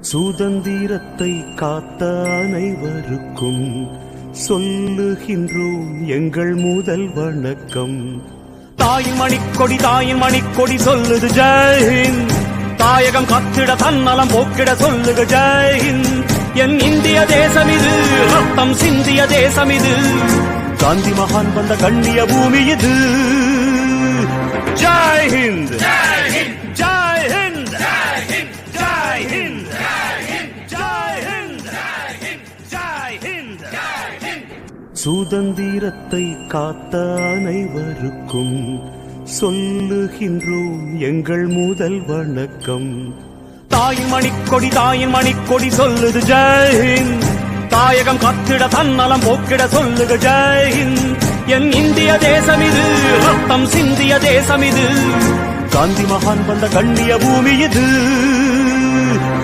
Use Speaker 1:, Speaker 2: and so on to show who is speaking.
Speaker 1: சுதந்திரத்தை காத்த அனைவருக்கும் சொல்லுகின்றோம் எங்கள் முதல் வணக்கம்.
Speaker 2: தாயின் மணிக்கொடி சொல்லுது ஜெய்ஹிந்த். தாயகம் காத்திட தன்னலம் போக்கிட சொல்லுக ஜெய்ஹிந்த். என் இந்திய தேசம் இது, ரத்தம் சிந்திய தேசம் இது. காந்தி மகான் வந்த கண்ணிய பூமி இது. ஜெய்ஹிந்த், ஜெய்ஹிந்த், ஜெய்ஹிந்த், ஜெய்ஹிந்த், ஜெய்ஹிந்த், ஜெய்ஹிந்த், ஜெய்ஹிந்த்.
Speaker 1: சுதந்திரத்தை காத்த அனைவருக்கும் சொல்லுகின்றோம் எங்கள் முதல் வணக்கம்.
Speaker 2: தாயின் மணிக்கொடி சொல்லுது ஜெய்ஹிந்த். தாயகம் காத்திட தன்னலம் போக்கிட சொல்லுக ஜெய்ஹிந்த். என் இந்திய தேசம் இது, ரத்தம் சிந்திய தேசம் இது.
Speaker 1: காந்தி மகான் வந்த கண்ணிய பூமி இது.